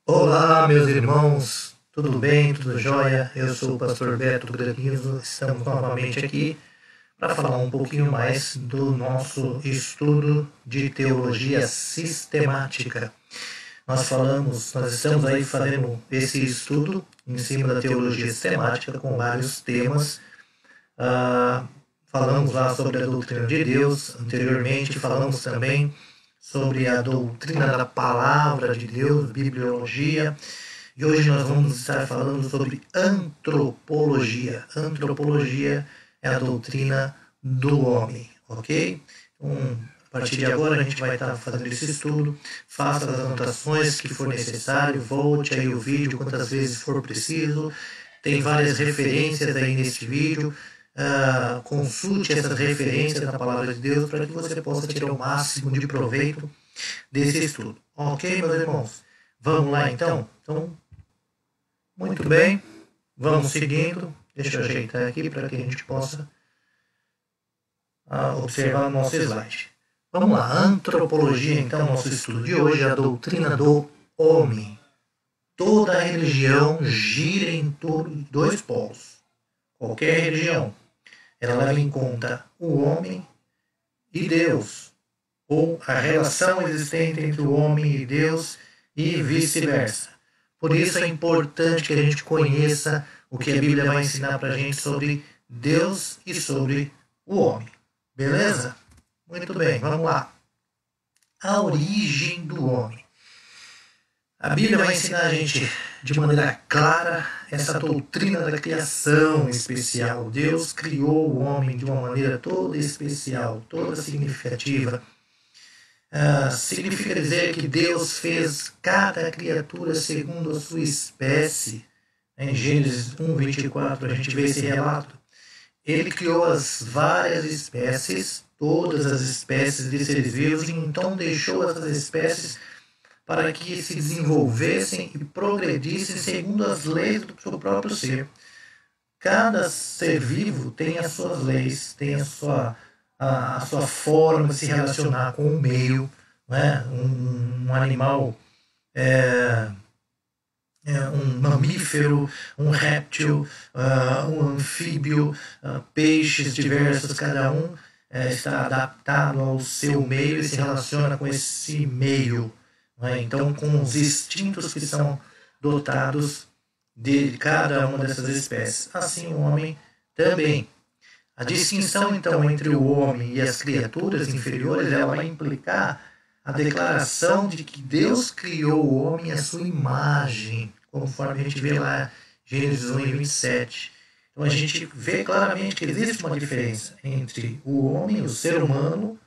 Olá, meus irmãos, tudo bem, tudo jóia? Eu sou o pastor Beto Granizo, estamos novamente aqui para falar um pouquinho mais do nosso estudo de teologia sistemática. Nós estamos aí fazendo esse estudo em cima da teologia sistemática com vários temas. Falamos lá sobre a doutrina de Deus, anteriormente falamos também sobre a doutrina da palavra de Deus, bibliologia. E hoje nós vamos estar falando sobre antropologia. Antropologia é a doutrina do homem, ok? Então, a partir de agora a gente vai estar fazendo esse estudo. Faça as anotações que for necessário, volte aí o vídeo quantas vezes for preciso. Tem várias referências aí nesse vídeo. Consulte essas referências na palavra de Deus para que você possa tirar o máximo de proveito desse estudo. Ok, meus irmãos? Vamos lá então? Muito bem, vamos seguindo. Deixa eu ajeitar aqui para que a gente possa observar o nosso slide. Vamos lá, antropologia, então, nosso estudo de hoje é a doutrina do homem. Toda religião gira em torno de dois polos. Qualquer religião, ela leva em conta o homem e Deus, ou a relação existente entre o homem e Deus e vice-versa. Por isso é importante que a gente conheça o que a Bíblia vai ensinar para a gente sobre Deus e sobre o homem. Beleza? Muito bem, vamos lá. A origem do homem. A Bíblia vai ensinar a gente de maneira clara essa doutrina da criação especial. Deus criou o homem de uma maneira toda especial, toda significativa. Significa dizer que Deus fez cada criatura segundo a sua espécie. Em Gênesis 1:24 a gente vê esse relato. Ele criou as várias espécies, todas as espécies de seres vivos, e então deixou essas espécies para que se desenvolvessem e progredissem segundo as leis do seu próprio ser. Cada ser vivo tem as suas leis, tem a sua forma de se relacionar com o meio, né? Um animal, um mamífero, um réptil, um anfíbio, peixes diversos, cada um está adaptado ao seu meio e se relaciona com esse meio. Né? Então, com os instintos que são dotados de cada uma dessas espécies. Assim, o homem também. A distinção, então, entre o homem e as criaturas inferiores, ela vai implicar a declaração de que Deus criou o homem à sua imagem, conforme a gente vê lá em Gênesis 1:27. Então, a gente vê claramente que existe uma diferença entre o homem, o ser humano,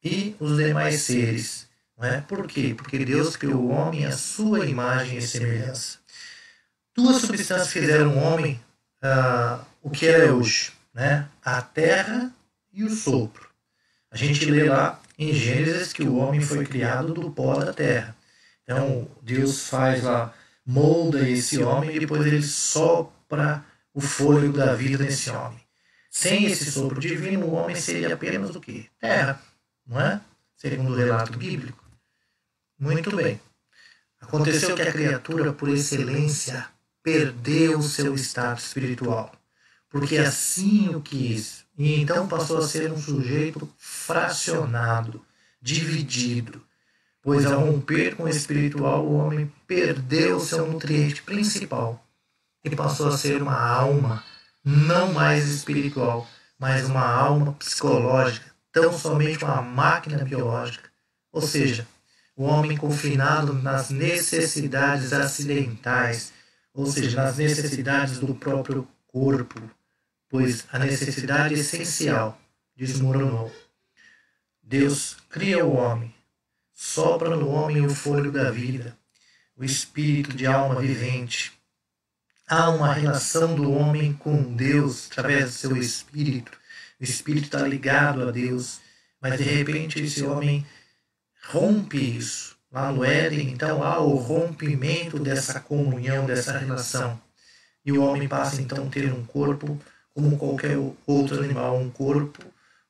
e os demais seres. Não é? Por quê? Porque Deus criou o homem à sua imagem e semelhança. Duas substâncias fizeram o homem o que é hoje, né? A terra e o sopro. A gente lê lá em Gênesis que o homem foi criado do pó da terra. Então Deus faz lá, molda esse homem e depois ele sopra o fôlego da vida nesse homem. Sem esse sopro divino, o homem seria apenas o quê? Terra, não é? Segundo o relato bíblico. Muito bem. Aconteceu que a criatura, por excelência, perdeu o seu estado espiritual, porque assim o quis, e então passou a ser um sujeito fracionado, dividido, pois ao romper com o espiritual, o homem perdeu o seu nutriente principal e passou a ser uma alma não mais espiritual, mas uma alma psicológica, tão somente uma máquina biológica, ou seja, o homem confinado nas necessidades acidentais, ou seja, nas necessidades do próprio corpo, pois a necessidade essencial desmoronou. Deus cria o homem, sopra no homem o fôlego da vida, o espírito de alma vivente. Há uma relação do homem com Deus através do seu espírito. O espírito está ligado a Deus, mas de repente esse homem rompe isso. Lá no Éden, então, há o rompimento dessa comunhão, dessa relação. E o homem passa, então, a ter um corpo como qualquer outro animal, um corpo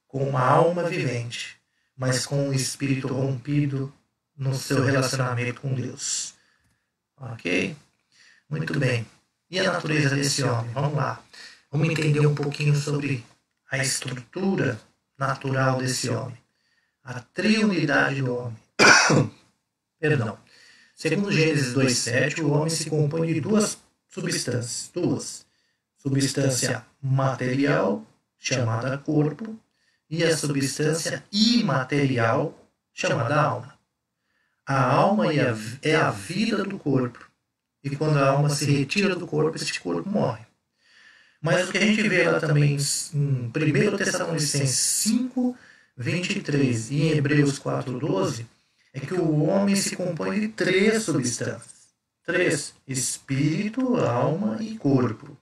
com uma alma vivente, mas com o espírito rompido no seu relacionamento com Deus. Ok? Muito bem. E a natureza desse homem? Vamos lá. Vamos entender um pouquinho sobre a estrutura natural desse homem. A triunidade do homem. Perdão. Segundo Gênesis 2:7, o homem se compõe de duas substâncias. Duas. Substância material, chamada corpo, e a substância imaterial, chamada alma. A alma é a vida do corpo. E quando a alma se retira do corpo, esse corpo morre. Mas o que a gente vê lá também em 1 Tessalonicenses 5:23 e em Hebreus 4:12 é que o homem se compõe de três substâncias. Três: espírito, alma e corpo.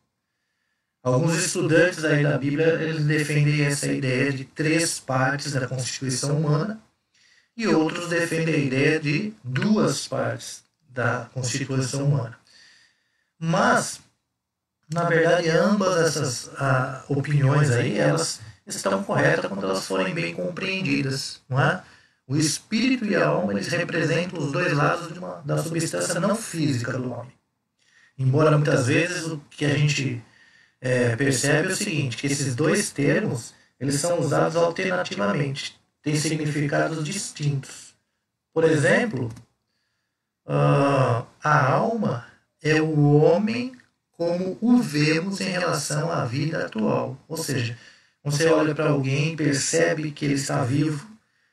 Alguns estudantes aí da Bíblia eles defendem essa ideia de três partes da constituição humana e outros defendem a ideia de duas partes da constituição humana. Mas, na verdade, ambas essas opiniões aí, elas estão corretas quando elas forem bem compreendidas, não é? O espírito e a alma, eles representam os dois lados da substância não física do homem. Embora muitas vezes o que a gente percebe é o seguinte, que esses dois termos, eles são usados alternativamente, têm significados distintos. Por exemplo, a alma é o homem como o vemos em relação à vida atual. Ou seja, você olha para alguém e percebe que ele está vivo,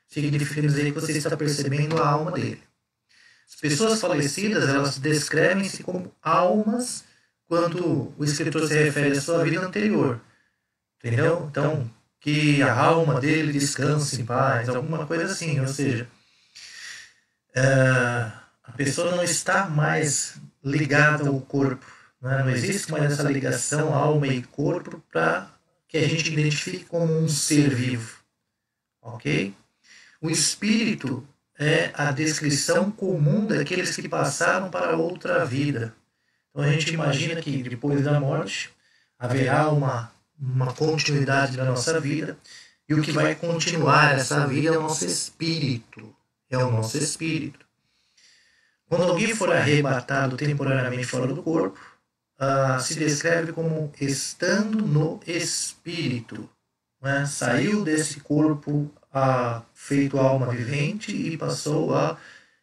significa dizer que você está percebendo a alma dele. As pessoas falecidas, elas descrevem-se como almas quando o escritor se refere à sua vida anterior. Entendeu? Então, que a alma dele descanse em paz, alguma coisa assim. Ou seja, a pessoa não está mais ligada ao corpo. Né? Não existe mais essa ligação alma e corpo para que a gente identifique como um ser vivo. Ok? O espírito é a descrição comum daqueles que passaram para outra vida. Então a gente imagina que depois da morte haverá uma continuidade da nossa vida e o que vai continuar essa vida é o nosso espírito. É o nosso espírito. Quando alguém for arrebatado temporariamente fora do corpo, se descreve como estando no espírito. Né? Saiu desse corpo feito alma vivente e passou a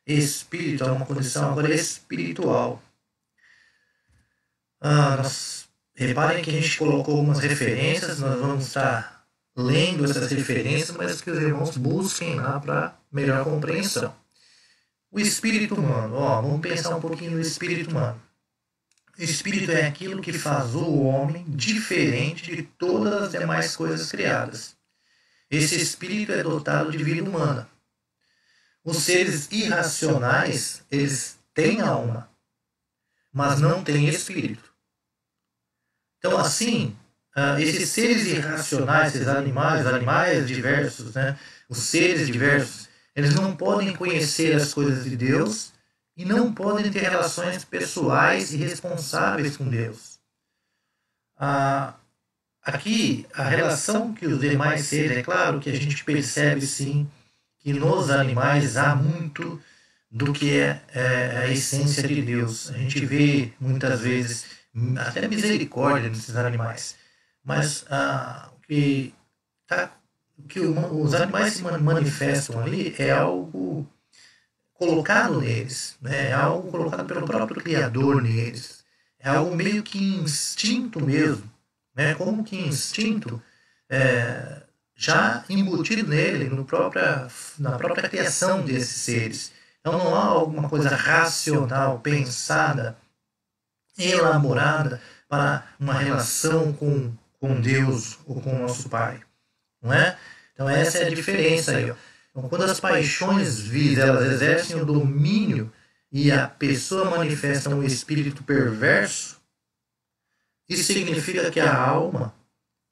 espírito, a uma condição agora espiritual. Reparem que a gente colocou algumas referências, nós vamos estar lendo essas referências, mas que os irmãos busquem lá para melhor compreensão. O espírito humano, vamos pensar um pouquinho no espírito humano. O espírito é aquilo que faz o homem diferente de todas as demais coisas criadas. Esse espírito é dotado de vida humana. Os seres irracionais, eles têm alma, mas não têm espírito. Então, assim, esses seres irracionais, esses animais diversos, né, os seres diversos, eles não podem conhecer as coisas de Deus e não podem ter relações pessoais e responsáveis com Deus. Aqui, a relação que os demais seres, é claro que a gente percebe sim que nos animais há muito do que é a essência de Deus. A gente vê muitas vezes até misericórdia nesses animais. Mas o que os animais se manifestam ali é algo colocado neles, né? É algo colocado pelo próprio Criador neles. É algo meio que instinto mesmo, né? Como que instinto já embutido nele, na própria criação desses seres. Então não há alguma coisa racional, pensada, elaborada para uma relação com Deus ou com o nosso Pai. Não é? Então essa é a diferença aí. Então, quando as paixões vis, elas exercem o domínio e a pessoa manifesta um espírito perverso, isso significa que a alma,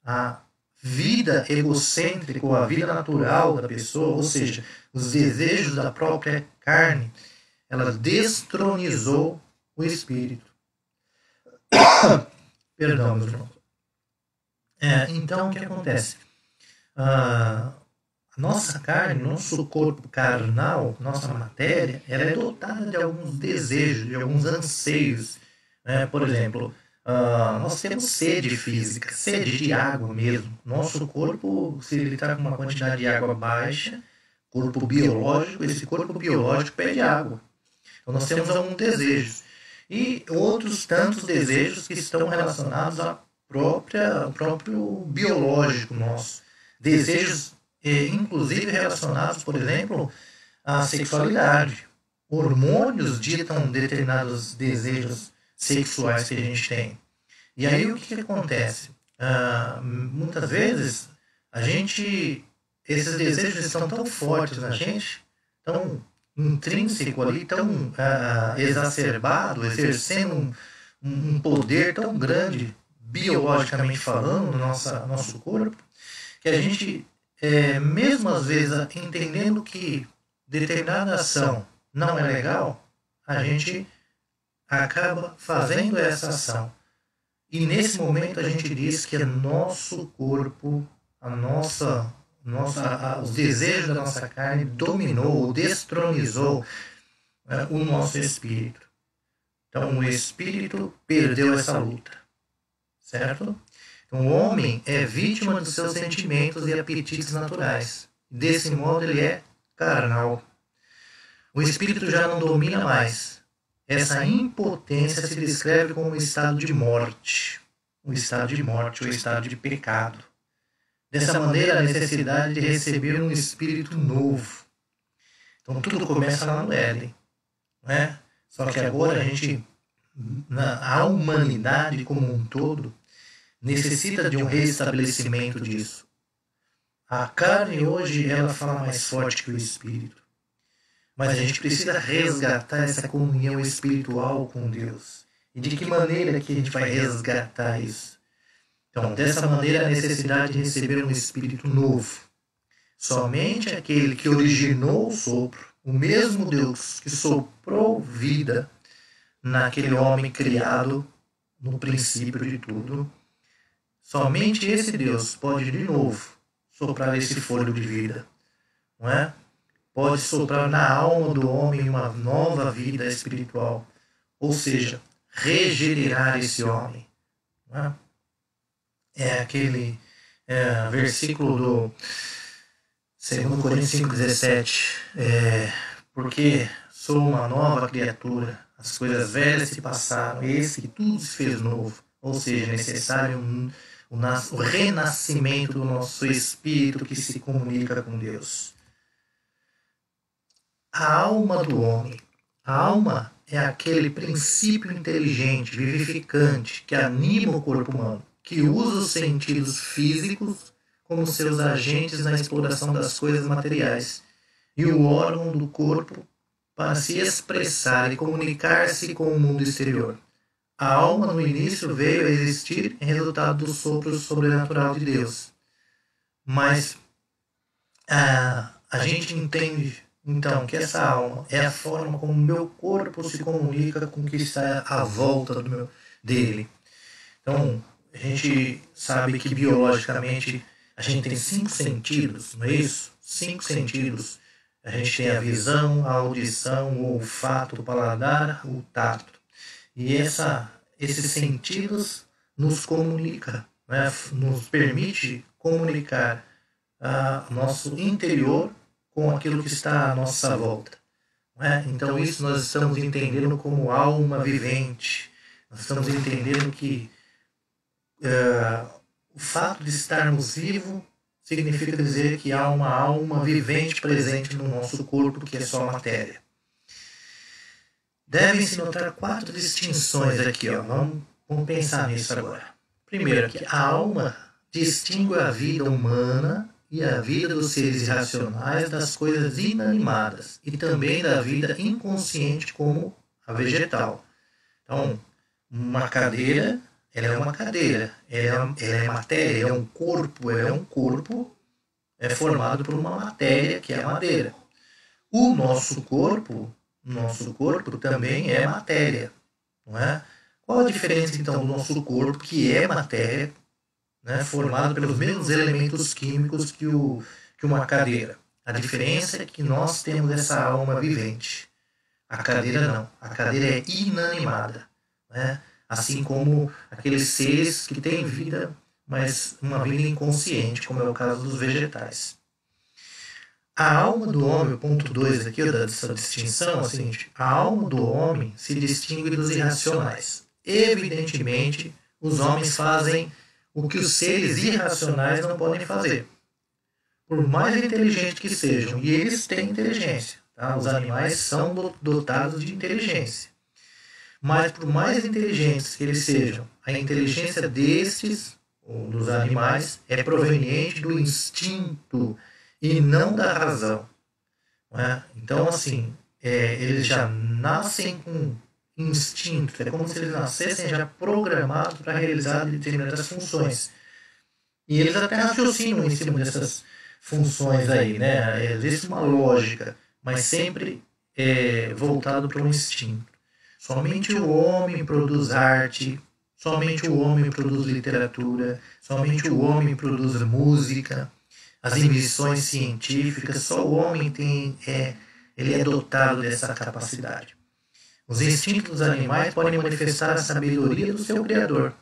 a vida egocêntrica, ou a vida natural da pessoa, ou seja, os desejos da própria carne, ela destronizou o espírito. Perdão, meus irmãos. Então, o que acontece? nossa carne, nosso corpo carnal, nossa matéria, ela é dotada de alguns desejos, de alguns anseios. Né? Por exemplo, nós temos sede física, sede de água mesmo. Nosso corpo, se ele está com uma quantidade de água baixa, corpo biológico, esse corpo biológico pede água. Então nós temos alguns desejos. E outros tantos desejos que estão relacionados ao próprio biológico nosso. Desejos, inclusive relacionados, por exemplo, à sexualidade. Hormônios ditam determinados desejos sexuais que a gente tem. E aí o que acontece? Muitas vezes a gente, esses desejos estão tão fortes na gente, tão intrínseco ali, tão exacerbado, exercendo um poder tão grande, biologicamente falando, no nosso corpo, que a gente, mesmo às vezes entendendo que determinada ação não é legal, a gente acaba fazendo essa ação. E nesse momento a gente diz que é nosso corpo, os desejos da nossa carne dominou, destronizou o nosso espírito. Então o espírito perdeu essa luta, certo? Então o homem é vítima dos seus sentimentos e apetites naturais. Desse modo ele é carnal. O espírito já não domina mais. Essa impotência se descreve como um estado de morte. Um estado de morte, ou estado de pecado. Dessa maneira, a necessidade de receber um espírito novo. Então tudo começa lá no Éden, né? Só que agora a gente, a humanidade como um todo, necessita de um restabelecimento disso. A carne hoje, ela fala mais forte que o espírito. Mas a gente precisa resgatar essa comunhão espiritual com Deus. E de que maneira que a gente vai resgatar isso? Então, dessa maneira, a necessidade de receber um espírito novo. Somente aquele que originou o sopro, o mesmo Deus que soprou vida naquele homem criado no princípio de tudo, somente esse Deus pode de novo soprar esse fôlego de vida, não é? Pode soprar na alma do homem uma nova vida espiritual, ou seja, regenerar esse homem. Não é? É aquele versículo do 2 Coríntios 5,17, porque sou uma nova criatura, as coisas velhas se passaram, eis que tudo se fez novo. Ou seja, é necessário o renascimento do nosso espírito que se comunica com Deus. A alma do homem. A alma é aquele princípio inteligente, vivificante, que anima o corpo humano, que usa os sentidos físicos como seus agentes na exploração das coisas materiais, e o órgão do corpo para se expressar e comunicar-se com o mundo exterior. A alma no início veio a existir em resultado do sopro sobrenatural de Deus. Mas a gente entende então que essa alma é a forma como o meu corpo se comunica com o que está à volta dele. Então, a gente sabe que biologicamente a gente tem 5 sentidos, não é isso? 5 sentidos. A gente tem a visão, a audição, o olfato, o paladar, o tato. E esses sentidos nos comunicam, né? Nos permite comunicar nosso interior com aquilo que está à nossa volta. Né? Então isso nós estamos entendendo como alma vivente. Nós estamos entendendo que o fato de estarmos vivos significa dizer que há uma alma vivente presente no nosso corpo, que é só matéria. Devem-se notar 4 distinções aqui. Vamos pensar nisso agora. Primeiro, que a alma distingue a vida humana e a vida dos seres irracionais das coisas inanimadas e também da vida inconsciente como a vegetal. Então, uma cadeira, ela é uma cadeira, ela é matéria, ela é um corpo formado por uma matéria que é a madeira. O nosso corpo também é matéria, não é? Qual a diferença então do nosso corpo, que é matéria, né, formado pelos mesmos elementos químicos que que uma cadeira. A diferença é que nós temos essa alma vivente. A cadeira não. A cadeira é inanimada, né? Assim como aqueles seres que têm vida, mas uma vida inconsciente, como é o caso dos vegetais. A alma do homem, o ponto 2 aqui, dessa distinção, é o seguinte: a alma do homem se distingue dos irracionais. Evidentemente, os homens fazem o que os seres irracionais não podem fazer. Por mais inteligentes que sejam, e eles têm inteligência, tá? Os animais são dotados de inteligência. Mas por mais inteligentes que eles sejam, a inteligência destes, ou dos animais, é proveniente do instinto e não da razão. Né? Então, assim, eles já nascem com instinto, é como se eles nascessem já programados para realizar determinadas funções. E eles até raciocinam em cima dessas funções aí, né? Existe uma lógica, mas sempre voltado para um instinto. Somente o homem produz arte, somente o homem produz literatura, somente o homem produz música, as invenções científicas, só o homem ele é dotado dessa capacidade. Os instintos dos animais podem manifestar a sabedoria do seu Criador,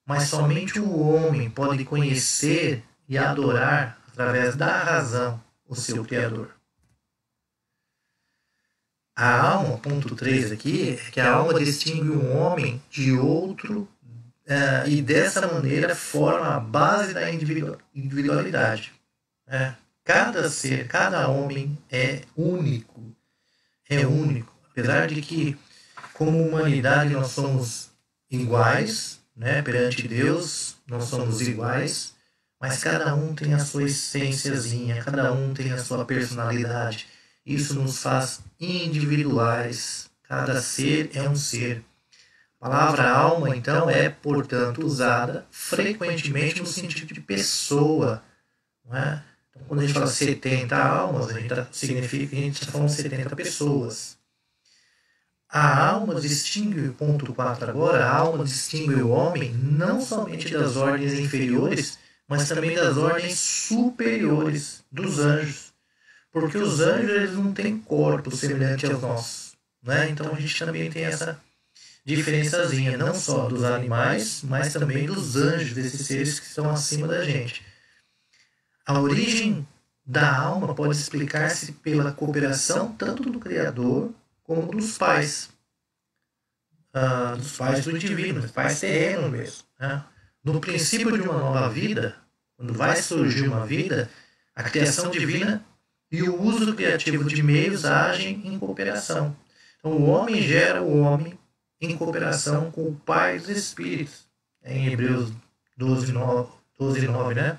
mas somente o homem pode conhecer e adorar, através da razão, o seu Criador. A alma, ponto 3 aqui, é que a alma distingue um homem de outro e dessa maneira forma a base da individualidade. Cada ser, cada homem é único. É único. Apesar de que, como humanidade, nós somos iguais, né? Perante Deus, nós somos iguais, mas cada um tem a sua essênciazinha, cada um tem a sua personalidade. Isso nos faz individuais. Cada ser é um ser. A palavra alma, então, é, portanto, usada frequentemente no sentido de pessoa. Não é? Então, quando a gente fala 70 almas, significa que a gente está falando 70 pessoas. A alma distingue, ponto 4 agora, a alma distingue o homem não somente das ordens inferiores, mas também das ordens superiores, dos anjos. Porque os anjos eles não têm corpo semelhante aos nossos. Né? Então a gente também tem essa diferençazinha, não só dos animais, mas também dos anjos, desses seres que estão acima da gente. A origem da alma pode explicar-se pela cooperação tanto do Criador como dos pais do indivíduo, dos pais terrenos mesmo. Né? No princípio de uma nova vida, quando vai surgir uma vida, a criação divina e o uso criativo de meios agem em cooperação. Então, o homem gera o homem em cooperação com o Pai dos Espíritos, em Hebreus 12:9, né?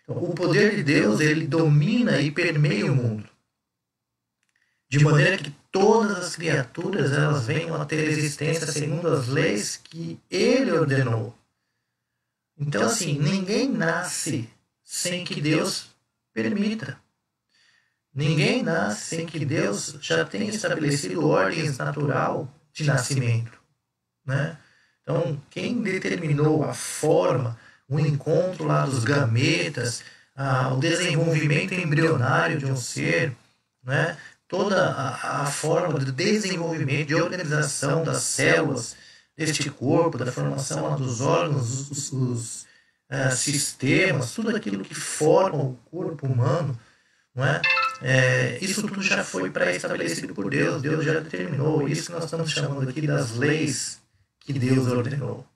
Então, o poder de Deus, ele domina e permeia o mundo, de maneira que todas as criaturas elas venham a ter existência segundo as leis que Ele ordenou. Então, assim, ninguém nasce sem que Deus permita. Ninguém nasce sem que Deus já tenha estabelecido ordens natural de nascimento. Né? Então, quem determinou a forma, o encontro lá dos gametas, o desenvolvimento embrionário de um ser, né? Toda a forma de desenvolvimento, de organização das células deste corpo, da formação lá dos órgãos, os sistemas, tudo aquilo que forma o corpo humano, não é? Isso tudo já foi pré-estabelecido por Deus. Deus já determinou. Isso que nós estamos chamando aqui das leis que Deus ordenou.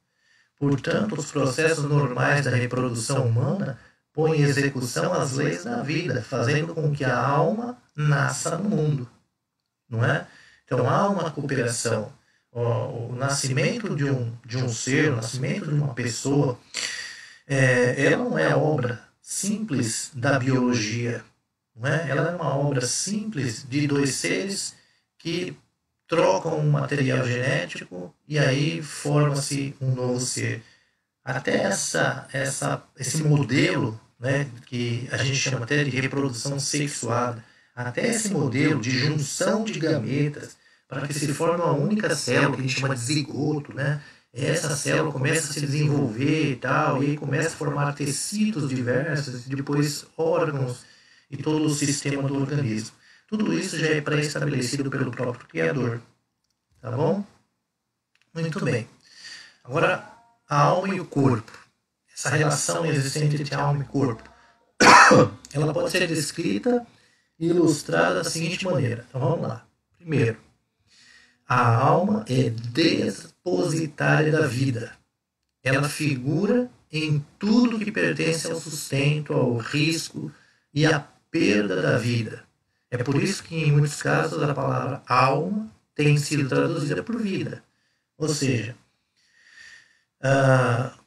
Portanto, os processos normais da reprodução humana põem em execução as leis da vida, fazendo com que a alma nasça no mundo. Não é? Então há uma cooperação. O nascimento de um ser, o nascimento de uma pessoa, ela não é obra simples da biologia. Não é? Ela é uma obra simples de dois seres que trocam um material genético e aí forma-se um novo ser. Até esse modelo, né, que a gente chama até de reprodução sexuada, até esse modelo de junção de gametas para que se forme uma única célula, que a gente chama de zigoto, né, essa célula começa a se desenvolver e tal, e aí começa a formar tecidos diversos, e depois órgãos e todo o sistema do organismo. Tudo isso já é pré-estabelecido pelo próprio Criador. Tá bom? Muito bem. Agora, a alma e o corpo. Essa relação existente entre alma e corpo. Ela pode ser descrita e ilustrada da seguinte maneira. Então vamos lá. Primeiro, a alma é depositária da vida. Ela figura em tudo que pertence ao sustento, ao risco e à perda da vida. É por isso que em muitos casos a palavra alma tem sido traduzida por vida. Ou seja,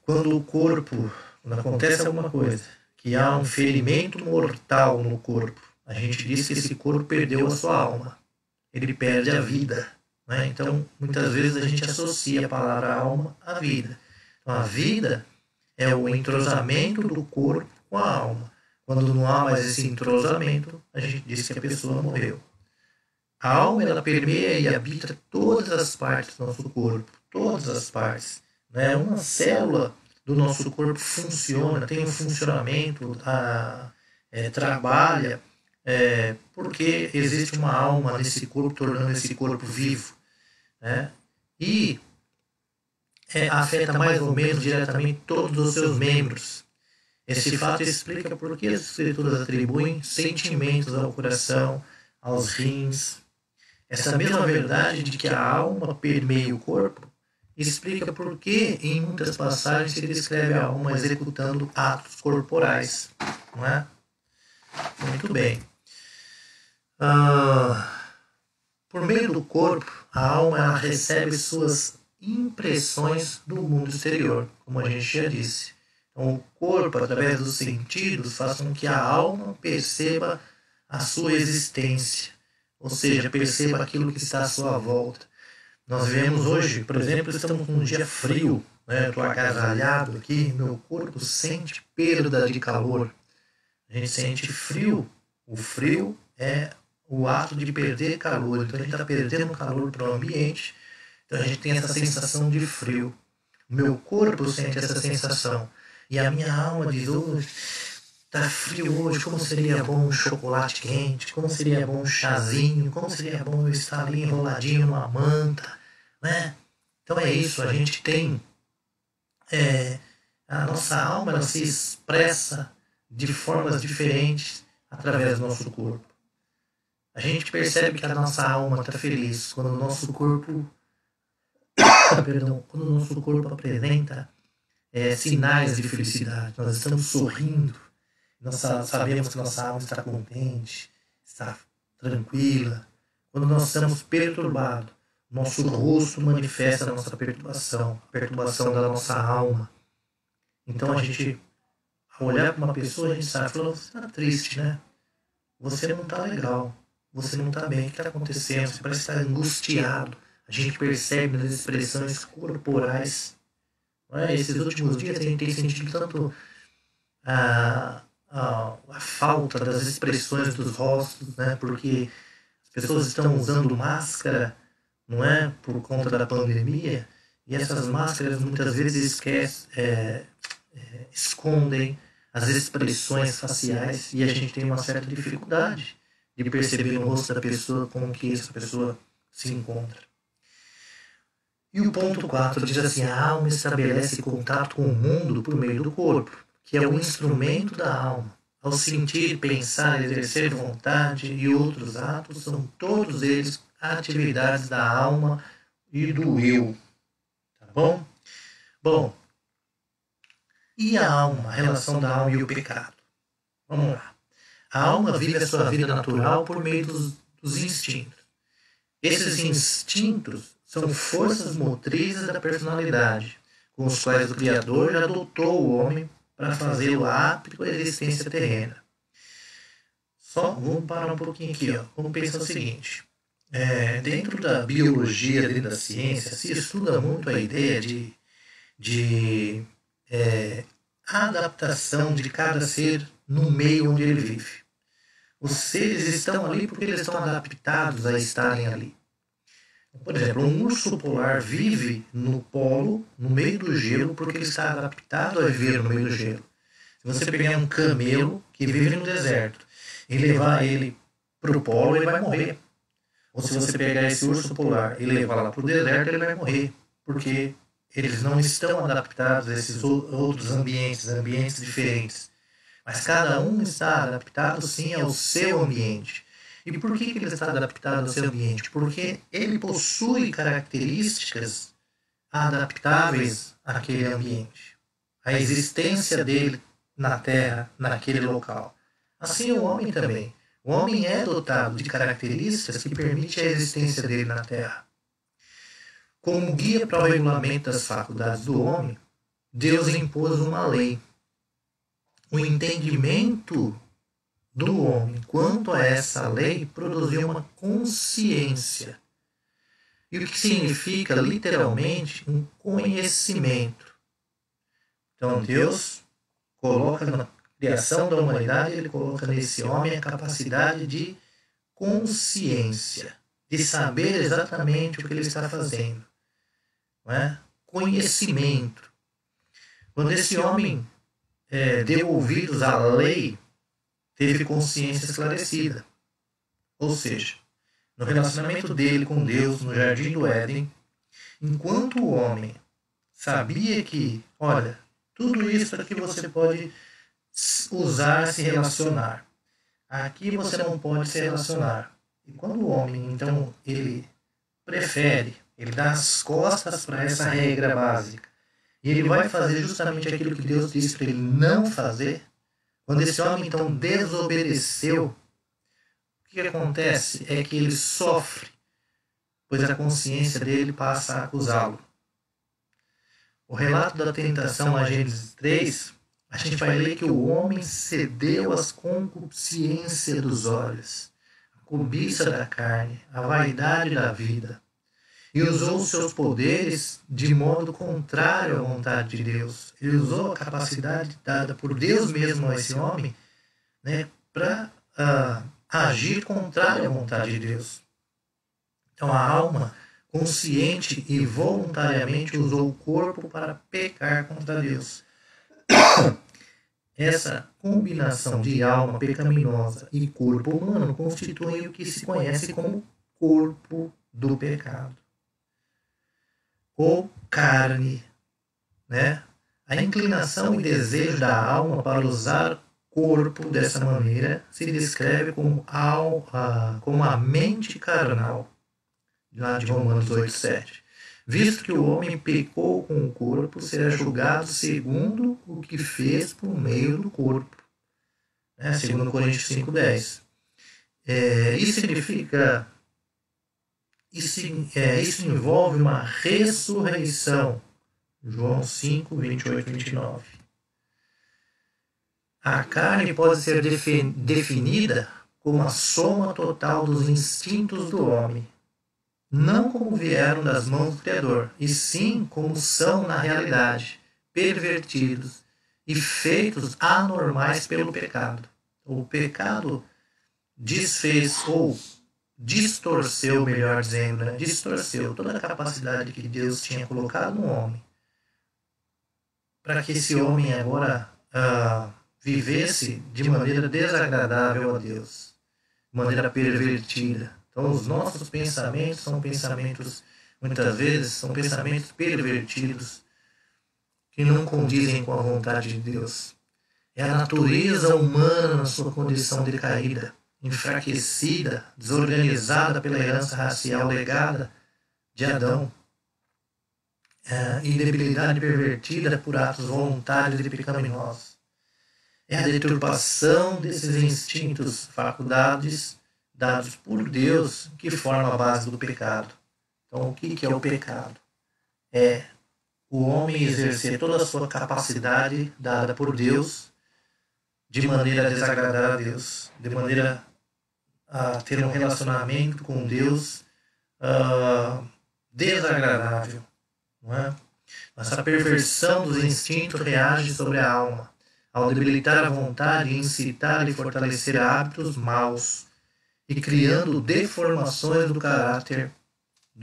quando o corpo, quando acontece alguma coisa, que há um ferimento mortal no corpo, a gente diz que esse corpo perdeu a sua alma. Ele perde a vida. Né? Então, muitas vezes a gente associa a palavra alma à vida. Então, a vida é o entrosamento do corpo com a alma. Quando não há mais esse entrosamento, a gente diz que a pessoa morreu. A alma, ela permeia e habita todas as partes do nosso corpo, todas as partes. Né? Uma célula do nosso corpo funciona, tem um funcionamento, trabalha, porque existe uma alma nesse corpo, tornando esse corpo vivo. Né? E afeta mais ou menos diretamente todos os seus membros. Esse fato explica por que as escrituras atribuem sentimentos ao coração, aos rins. Essa mesma verdade de que a alma permeia o corpo explica por que em muitas passagens se descreve a alma executando atos corporais. Não é? Muito bem. Por meio do corpo, a alma ela recebe suas impressões do mundo exterior, como a gente já disse. Então, o corpo, através dos sentidos, faz com que a alma perceba a sua existência, ou seja, perceba aquilo que está à sua volta. Nós vemos hoje, por exemplo, estamos num dia frio, né? Estou agasalhado aqui, meu corpo sente perda de calor. A gente sente frio. O frio é o ato de perder calor. Então a gente está perdendo calor para o ambiente. Então a gente tem essa sensação de frio. O meu corpo sente essa sensação. E a minha alma diz, tá frio hoje, como seria bom um chocolate quente, como seria bom um chazinho, como seria bom eu estar ali enroladinho numa manta, né? Então é isso, a gente tem a nossa alma, ela se expressa de formas diferentes através do nosso corpo. A gente percebe que a nossa alma está feliz quando o nosso corpo quando o nosso corpo apresenta sinais de felicidade. Nós estamos sorrindo, nós sabemos que nossa alma está contente, está tranquila. Quando nós estamos perturbados, nosso rosto manifesta a nossa perturbação, a perturbação da nossa alma. Então a gente, ao olhar para uma pessoa, a gente sabe, falando, você está triste, né? Você não está legal, você não está bem, o que está acontecendo? Você parece estar angustiado. A gente percebe nas expressões corporais. Esses últimos dias a gente tem sentido tanto a falta das expressões dos rostos, né? Porque as pessoas estão usando máscara, não é? Por conta da pandemia, e essas máscaras muitas vezes escondem as expressões faciais e a gente tem uma certa dificuldade de perceber no rosto da pessoa como que essa pessoa se encontra. E o ponto 4 diz assim, a alma estabelece contato com o mundo por meio do corpo, que é o instrumento da alma. Ao sentir, pensar, exercer vontade e outros atos, são todos eles atividades da alma e do eu. Tá bom? Bom, e a alma, a relação da alma e o pecado? Vamos lá. A alma vive a sua vida natural por meio dos instintos. Esses instintos são forças motrizes da personalidade, com os quais o Criador já dotou o homem para fazê-lo apto à existência terrena. Só vamos parar um pouquinho aqui. Vamos pensar o seguinte. Dentro da biologia, dentro da ciência, se estuda muito a ideia de adaptação de cada ser no meio onde ele vive. Os seres estão ali porque eles estão adaptados a estarem ali. Por exemplo, um urso polar vive no polo, no meio do gelo, porque ele está adaptado a viver no meio do gelo. Se você pegar um camelo que vive no deserto e levar ele para o polo, ele vai morrer. Ou se você pegar esse urso polar e levar lá para o deserto, ele vai morrer, porque eles não estão adaptados a esses outros ambientes diferentes. Mas cada um está adaptado sim ao seu ambiente. E por que ele está adaptado ao seu ambiente? Porque ele possui características adaptáveis àquele ambiente. A existência dele na Terra, naquele local. Assim o homem também. O homem é dotado de características que permitem a existência dele na Terra. Como guia para o regulamento das faculdades do homem, Deus impôs uma lei. O entendimento do homem quanto a essa lei produziu uma consciência. E o que significa, literalmente, um conhecimento. Então, Deus coloca na criação da humanidade, ele coloca nesse homem a capacidade de consciência, de saber exatamente o que ele está fazendo. Não é? Conhecimento. Quando esse homem deu ouvidos à lei, teve consciência esclarecida. Ou seja, no relacionamento dele com Deus, no jardim do Éden, enquanto o homem sabia que, olha, tudo isso aqui você pode usar, se relacionar. Aqui você não pode se relacionar. E quando o homem, então, ele prefere, ele dá as costas para essa regra básica, e ele vai fazer justamente aquilo que Deus disse para ele não fazer, quando esse homem, então, desobedeceu, o que acontece é que ele sofre, pois a consciência dele passa a acusá-lo. O relato da tentação na Gênesis 3, a gente vai ler que o homem cedeu às concupiscências dos olhos, a cobiça da carne, a vaidade da vida, e usou os seus poderes de modo contrário à vontade de Deus. Ele usou a capacidade dada por Deus mesmo a esse homem, né, para agir contrário à vontade de Deus. Então a alma, consciente e voluntariamente, usou o corpo para pecar contra Deus. Essa combinação de alma pecaminosa e corpo humano constitui o que se conhece como corpo do pecado. Ou carne, né? A inclinação e desejo da alma para usar o corpo dessa maneira se descreve como a mente carnal, lá de Romanos 8:7. Visto que o homem pecou com o corpo, será julgado segundo o que fez por meio do corpo. Né? Segundo Coríntios 5:10. Isso significa... Isso envolve uma ressurreição. João 5, 28 e 29. A carne pode ser definida como a soma total dos instintos do homem, não como vieram das mãos do Criador, e sim como são na realidade, pervertidos e feitos anormais pelo pecado. O pecado desfez ou distorceu, melhor dizendo, né? Distorceu toda a capacidade que Deus tinha colocado no homem, para que esse homem agora vivesse de maneira desagradável a Deus, de maneira pervertida. Então os nossos pensamentos são pensamentos, muitas vezes, são pensamentos pervertidos, que não condizem com a vontade de Deus. É a natureza humana na sua condição decaída, enfraquecida, desorganizada pela herança racial legada de Adão, e debilidade pervertida por atos voluntários e pecaminosos. É a deturpação desses instintos, faculdades dados por Deus, que forma a base do pecado. Então, o que é o pecado? É o homem exercer toda a sua capacidade dada por Deus de maneira a desagradar a Deus, de maneira a ter um relacionamento com Deus desagradável. Não é? Essa perversão dos instintos reage sobre a alma, ao debilitar a vontade, incitar e fortalecer hábitos maus, e criando deformações do caráter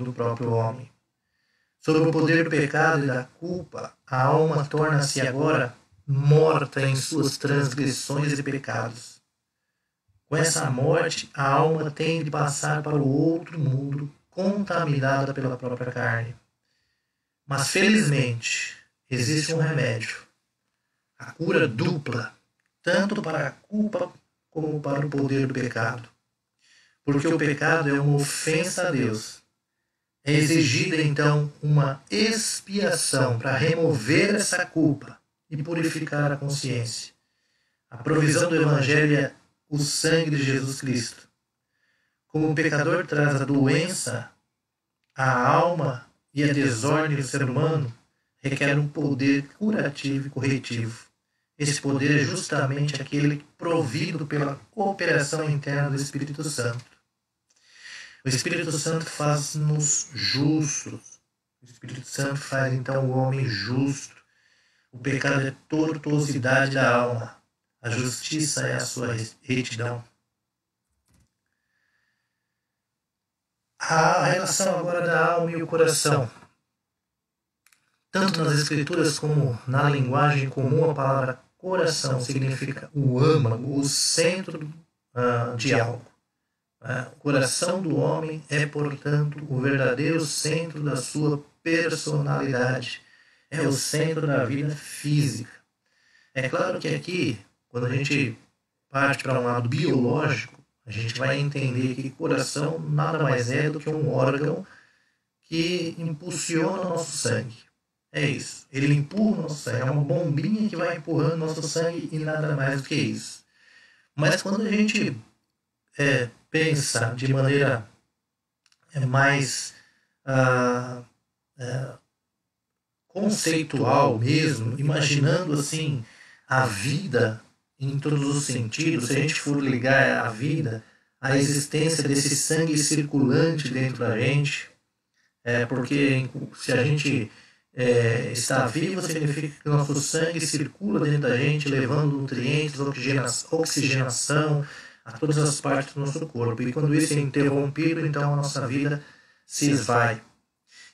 do próprio homem. Sob o poder do pecado e da culpa, a alma torna-se agora morta em suas transgressões e pecados. Com essa morte, a alma tem de passar para o outro mundo, contaminada pela própria carne. Mas, felizmente, existe um remédio, a cura dupla, tanto para a culpa como para o poder do pecado. Porque o pecado é uma ofensa a Deus. É exigida, então, uma expiação para remover essa culpa e purificar a consciência. A provisão do Evangelho é o sangue de Jesus Cristo. Como o pecador traz a doença à alma e a desordem do ser humano, requer um poder curativo e corretivo. Esse poder é justamente aquele provido pela cooperação interna do Espírito Santo. O Espírito Santo faz-nos justos. O Espírito Santo faz então o homem justo. O pecado é tortuosidade da alma. A justiça é a sua retidão. A relação agora da alma e o coração. Tanto nas escrituras como na linguagem comum, a palavra coração significa o âmago, o centro de algo. O coração do homem é, portanto, o verdadeiro centro da sua personalidade. É o centro da vida física. É claro que aqui, quando a gente parte para um lado biológico, a gente vai entender que coração nada mais é do que um órgão que impulsiona o nosso sangue. É isso. Ele empurra o nosso sangue. É uma bombinha que vai empurrando o nosso sangue e nada mais do que isso. Mas quando a gente pensa de maneira mais conceitual mesmo, imaginando assim a vida em todos os sentidos, se a gente for ligar a vida à existência desse sangue circulante dentro da gente, porque se a gente está vivo, significa que o nosso sangue circula dentro da gente, levando nutrientes, oxigenação a todas as partes do nosso corpo. E quando isso é interrompido, então a nossa vida se esvai.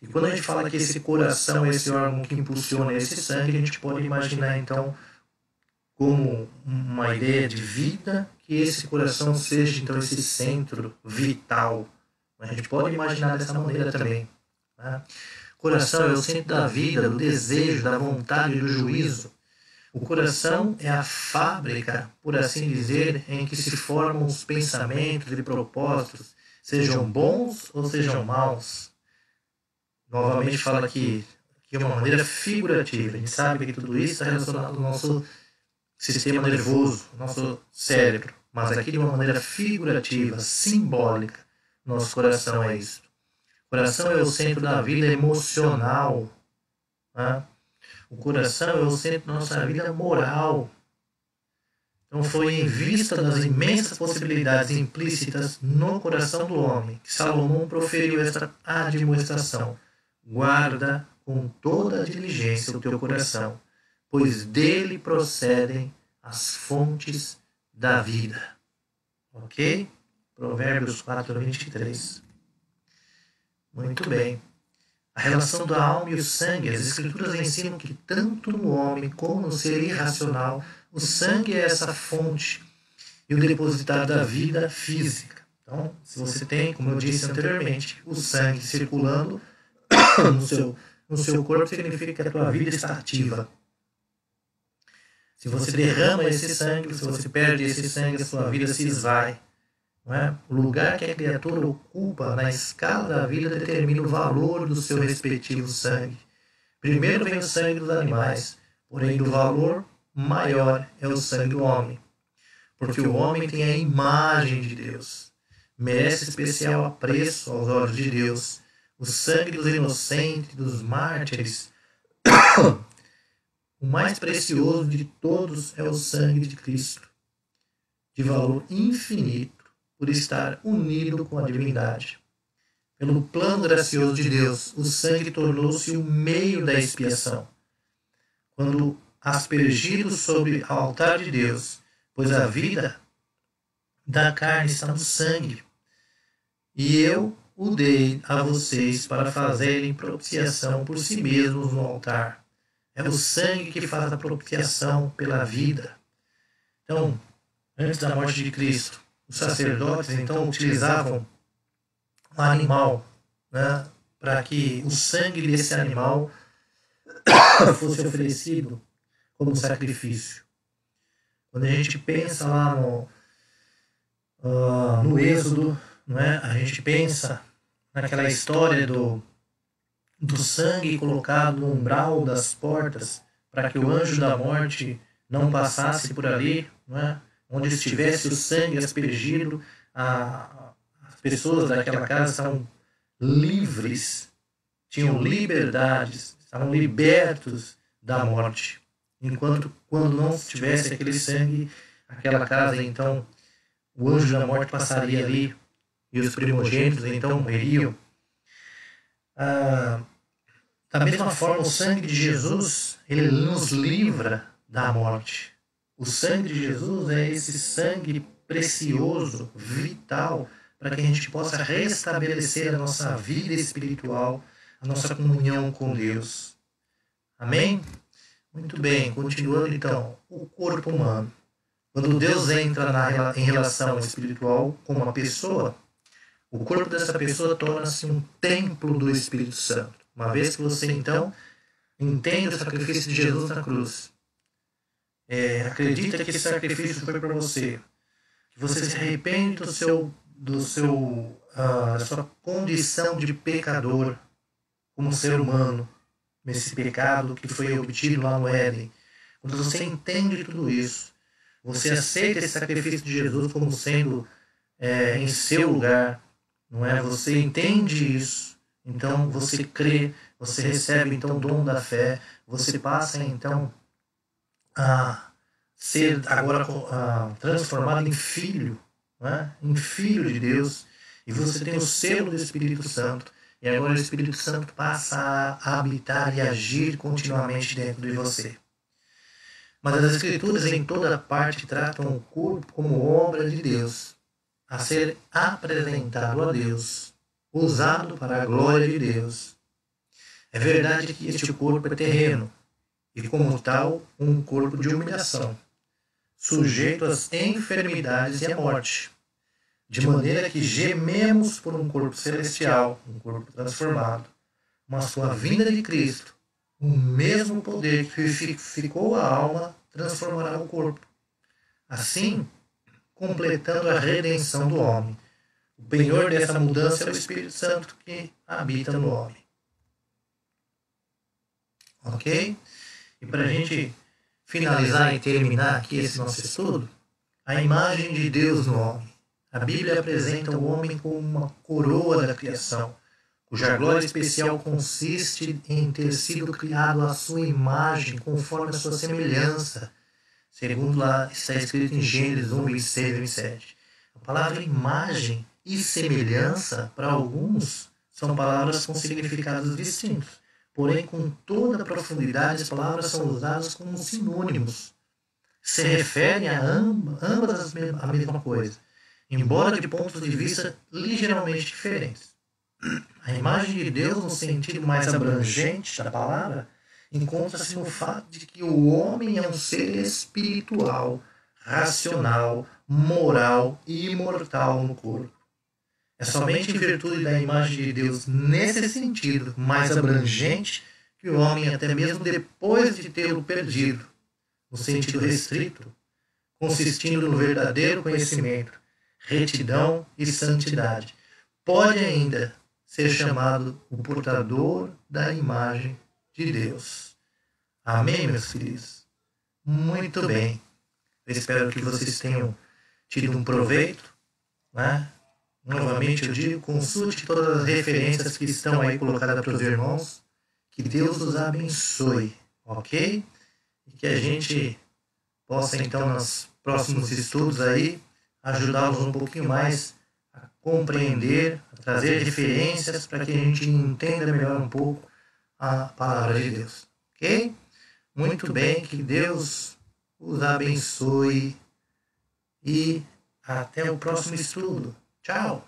E quando a gente fala que esse coração é esse órgão que impulsiona esse sangue, a gente pode imaginar então como uma ideia de vida, que esse coração seja então esse centro vital. A gente pode imaginar dessa maneira também. Né? O coração é o centro da vida, do desejo, da vontade e do juízo. O coração é a fábrica, por assim dizer, em que se formam os pensamentos e propósitos, sejam bons ou sejam maus. Novamente fala aqui de uma maneira figurativa. A gente sabe que tudo isso está relacionado ao nosso sistema nervoso, nosso cérebro. Mas aqui de uma maneira figurativa, simbólica, nosso coração é isso. O coração é o centro da vida emocional. Né? O coração é o centro da nossa vida moral. Então foi em vista das imensas possibilidades implícitas no coração do homem que Salomão proferiu esta admoestação. Guarda com toda a diligência o teu coração, pois dele procedem as fontes da vida. Ok? Provérbios 4:23. Muito bem. A relação da alma e o sangue, as escrituras ensinam que tanto no homem como no ser irracional, o sangue é essa fonte e o depositário da vida física. Então, se você tem, como eu disse anteriormente, o sangue circulando no seu corpo, significa que a tua vida está ativa. Se você derrama esse sangue, se você perde esse sangue, a sua vida se esvai. Não é? O lugar que a criatura ocupa na escala da vida determina o valor do seu respectivo sangue. Primeiro vem o sangue dos animais, porém do valor maior é o sangue do homem. Porque o homem tem a imagem de Deus, merece especial apreço aos olhos de Deus. O sangue dos inocentes, dos mártires, o mais precioso de todos é o sangue de Cristo, de valor infinito, por estar unido com a divindade. Pelo plano gracioso de Deus, o sangue tornou-se o meio da expiação. Quando aspergido sobre o altar de Deus, pois a vida da carne está no sangue. E eu o dei a vocês para fazerem propiciação por si mesmos no altar. É o sangue que faz a propiciação pela vida. Então, antes da morte de Cristo, os sacerdotes então utilizavam um animal, né, para que o sangue desse animal fosse oferecido como sacrifício. Quando a gente pensa lá no Êxodo, não é? A gente pensa naquela história do sangue colocado no umbral das portas para que o anjo da morte não passasse por ali, não é? Onde estivesse o sangue aspergido, as pessoas daquela casa estavam livres, tinham liberdades, estavam libertos da morte. Enquanto quando não tivesse aquele sangue, aquela casa, então, o anjo da morte passaria ali e os primogênitos então morreriam. Da mesma forma, o sangue de Jesus, ele nos livra da morte. O sangue de Jesus é esse sangue precioso, vital, para que a gente possa restabelecer a nossa vida espiritual, a nossa comunhão com Deus. Amém? Muito bem, continuando então, o corpo humano. Quando Deus entra em relação espiritual com uma pessoa, o corpo dessa pessoa torna-se um templo do Espírito Santo. Uma vez que você então entende o sacrifício de Jesus na cruz, acredita que esse sacrifício foi para você, que você se arrepende da sua condição de pecador como ser humano, nesse pecado que foi obtido lá no Éden. Quando você entende tudo isso, você aceita esse sacrifício de Jesus como sendo em seu lugar, não é? Você entende isso, então você crê, você recebe então o dom da fé, você passa então a ser agora transformado em filho, não é? Em filho de Deus, e você tem o selo do Espírito Santo, e agora o Espírito Santo passa a habitar e agir continuamente dentro de você. Mas as Escrituras em toda parte tratam o corpo como obra de Deus, a ser apresentado a Deus, usado para a glória de Deus. É verdade que este corpo é terreno, e como tal, um corpo de humilhação, sujeito às enfermidades e à morte, de maneira que gememos por um corpo celestial, um corpo transformado, mas com a vinda de Cristo, o mesmo poder que vivificou a alma transformará o corpo. Assim, completando a redenção do homem. O penhor dessa mudança é o Espírito Santo que habita no homem. Ok? E para a gente finalizar e terminar aqui esse nosso estudo, a imagem de Deus no homem. A Bíblia apresenta o homem como uma coroa da criação, cuja glória especial consiste em ter sido criado à sua imagem, conforme a sua semelhança, segundo lá está escrito em Gênesis 1, 26 e 27. A palavra imagem e semelhança, para alguns, são palavras com significados distintos. Porém, com toda a profundidade, as palavras são usadas como sinônimos. Se referem a ambas a mesma coisa, embora de pontos de vista ligeiramente diferentes. A imagem de Deus, no sentido mais abrangente da palavra, encontra-se no fato de que o homem é um ser espiritual, racional, moral e imortal no corpo. É somente em virtude da imagem de Deus nesse sentido mais abrangente que o homem, até mesmo depois de tê-lo perdido, no sentido restrito, consistindo no verdadeiro conhecimento, retidão e santidade, pode ainda ser chamado o portador da imagem de Deus. Amém, meus filhos? Muito bem. Eu espero que vocês tenham tido um proveito, né? Novamente eu digo, consulte todas as referências que estão aí colocadas para os irmãos. Que Deus os abençoe, ok? E que a gente possa então nos próximos estudos aí ajudá-los um pouquinho mais a compreender, a trazer referências para que a gente entenda melhor um pouco a palavra de Deus, ok? Muito bem, que Deus os abençoe e até o próximo estudo. Tchau!